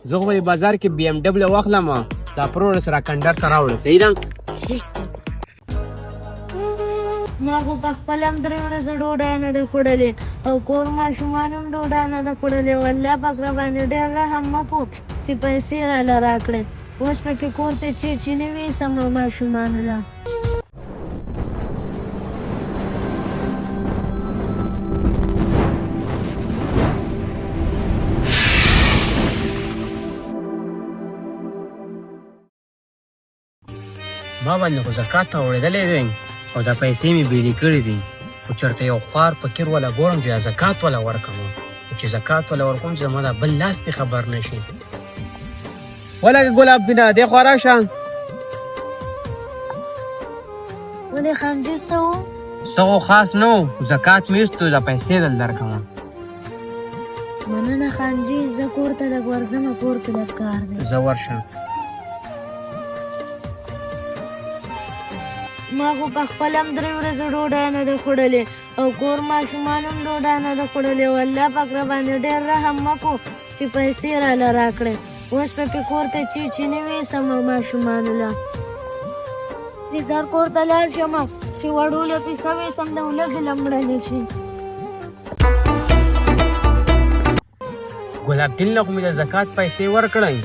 زه خو به بازار کې بي ام ډبلیو واخلم دا پروړ سره کنډر ته راوړه صحیح ده ما خو په خپل هم 3 ورځې ډوډۍ نه ده خوړلې او کور ماشومان هم ډوډۍ نه ده خوړلې والله پاک راباندې ډېر رحم مه کوه چې پیسې راله راکړې اوس پکې کور ته چې نه ویسم ماشومانو له ما باندې خو زکات ته اورېدلی دی او دا پیسې مې بیلې کړې دي خو چېرته یو خوار فقیر والا ګورم چې زکات والا ورکړم چې زکات والا ورکوم چې زما دا بل لاس دې خبر نه شي ولکه ګلاب بینه دې خوا راشه ولې خانجي څه و څه خو خاص نه و زکات مې ایستو دا پیسې دل درکړم مننه خانجي زه کور ته لږ ورځمه کور کې لږ کار دی زه ورشم ما خو په خپل هم 3 ورځې ډوډۍ نه ده خوړلې او کور ماشومان هم ډوډۍ نه ده خوړلې والله پاک راباندې ډېر رحم مه کوه چې پیسې راله راکړې اوس پکې کور ته چې نه ویسم ماشومانو له دې زر کور ته لاړ شم چې وړوله پیسه ویسم د ولږې له مړه نه شي ګلاب دین له خو مې د زکات پیسې ورکړی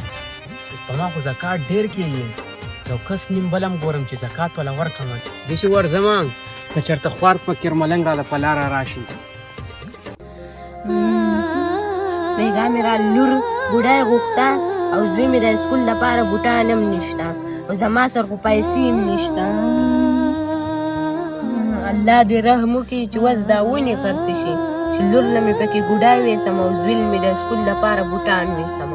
په ما خو زکات ډېر کېږي یو کس نیم بل هم ګورم چې زکات والا ورکړم داسې ورځم که چېرته خوار فقیر ملنګ راله په لاره راشي بیګا مې را لور بوډۍ غوښته او زوی مې د سکول لپاره بوټان هم نشته او زما سر خو پیسې هم نشته الله دې رحم وکړي چې اوس دا ونې خرڅې شي چې لور له مې پکې ګوډۍ ویسم او زوی مې د سکول لپاره بوټان ویسم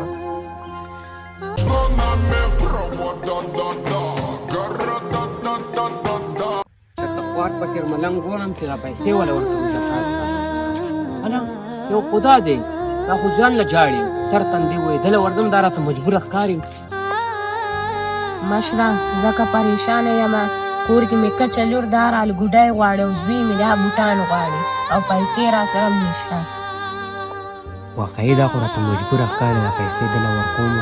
خوار فقیر ملنګ ګورم چې دا پیسې والا ورکوم زکات هله یو خدا دی دا خو ځان له جاړي سر تندې ویدله ورځم دا راته مجبوره ښکاري مشره ځکه پریشانه یم کور کې مې کچه لور دا رال ګوډۍ غواړي او زوی مې دا بوټان غواړي او پیسې را سره هم نشته واقعي دا خو راته مجبوره ښکاري دا پیسې دله ورکوم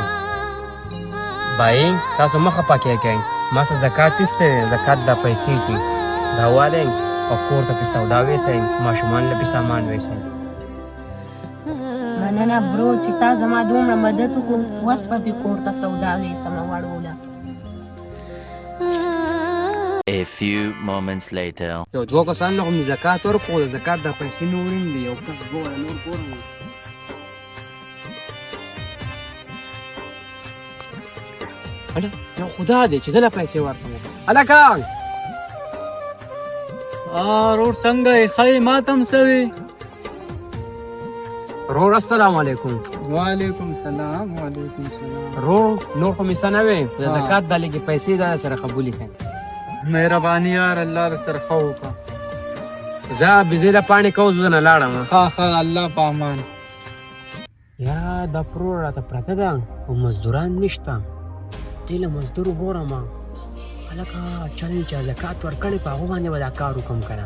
بایي تاسو مه خفه کېږئ ما څه زکات ایستی دی زکات دا پیسې دي دا والی او کور ته پې سودا ویسئ ماشومان له پې سامان ویسئ مننه برو چې تا زما دومره مدد وکړو اوس به پې کور ته سودا ویسمه وړوله A few moments later. یو دوه کسان له خو مې زکات ورکړو د زکات دا پیسې مې وړیم دي یو کس ګوره نور ګورم هله یو خدا دی چې دله پیسې ورکړم هلکه رور څنګه یې ښه ما ته هم څه وي رور السلام علیکم وعلیکم سلام وعلیکم سلام رور نور خو مې څه نه وې د زکات دا لږې پیسې دا سره قبولې کړئ مهرباني یار الله در سره ښه وکړه زه بېزیده پاڼې کوز نه لاړم ښه الله په امان یاره دا پرور راته پرته ده او مزدوران نشته دې له مزدورو ګورم هلکه چل چې زکات ورکړې په هغو باندې به دا کار وکړم که نه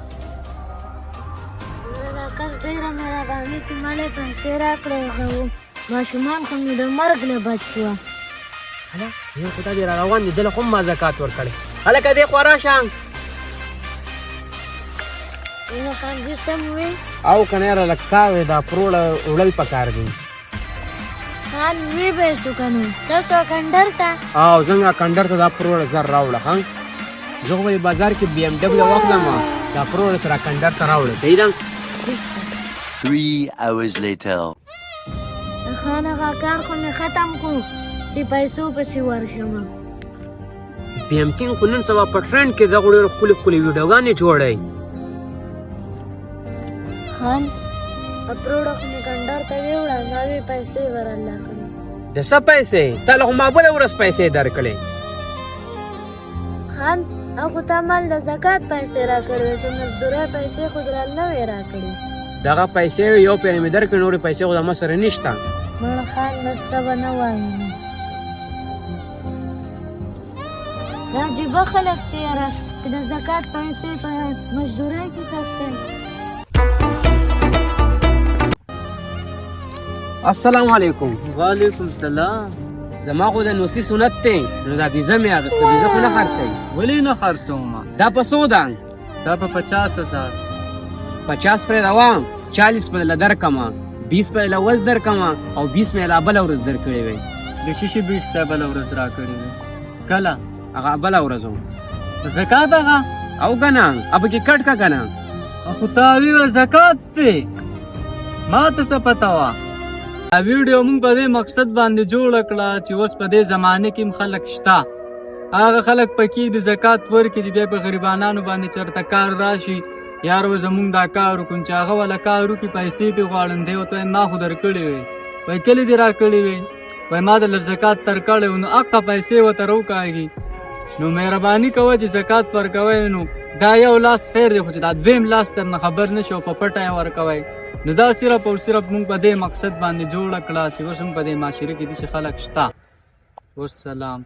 کس ډېره مهرباني چې ما له پیسې راکړې ماشومان خو مې د مرګ نه بچ شوه هله یو خو دا دې را روان دي دله خو هم ما زکات ورکړې هلکه دې خوا راشه نو خانجي سم وې او که نه یاره لږ تا وې دا پروړه وړل پکار دي خان وی به شو که نه څه شو کنډر ته او څنګه کنډر ته دا پروړه زر راوړه ښه زه خو به بازار کې بي ام ډبلیو واخلم دا پروړه سره کنډر ته راوړه صحیح ده 3 hours later. خان هغه کار خو مې ختم کړو چې پیسو پسې ورشم بي ام کینګ خو نن سبا په ټرینډ کې دغه ډېرې ښکلې ښکلې ویډیوګانې جوړوي خان اپروډ خو مې کنډر ته ویوړه ما وی پیسې ورله کړې د څه پیسې تا له خو ما بله ورځ پیسې درکړې خان هغه ته مال د زکات پیسې راکړې چې مزدورۍ پیسې خو درال نه وې راکړې دغه پیسې یو پېرې مې درکړې نورې پیسې خو زما سره نشته مړه خان بس څه به نه وایم دا عجیبه خلک دی یاره چې د زکات پیسې په مزدورۍ کې خرڅوي السلام علیکم. وعلیکم سلام. زما خو د نوسی سنت دی نو دا ویزه مې اخیسته، ویزه خو نه خرڅوي. ولې نه خرڅومه؟ دا په څو ده؟ دا په 50,000. 50 پرېږدوم، 40 په له درکمه، 20 په له وس درکمه او 20 مې لا بله ورځ درکړې وی. د شیشې 20 ته بله ورځ راکړې وې. کله؟ هغه بله ورځ و. زکات هغه؟ او که نه اب کې کټ کا که نه. خو تا ویوه زکات دی، ما ته څه پته وه. دا ویډیو مونږ په دې مقصد باندې جوړه کړه چې اوس په دې زمانه کې هم خلک شته، هغه خلک پکې د زکات ورکړي چې بیا په غریبانانو باندې چېرته کار راشي، یارو زمونږ دا کار وکړو چې هغه والا کار وکړي، پیسې دې غواړم، دی ورته وایم ما خو درکړې وې، وایي کلې دې راکړې وې، وایي ما د لږ زکات درکړی و، نو هغه پیسې ورته راوکاږي. نو مهرباني کوه چې زکات ورکوئ، نو دا یو لاس خیر دی، خو چې دا دویم لاس درنه خبر نه شي او په پټه یې ورکوئ. نو دا صرف او صرف مونږ په دې مقصد باندې جوړه کړه چې اوس هم په دې معاشره کې داسې خلک شته. والسلام.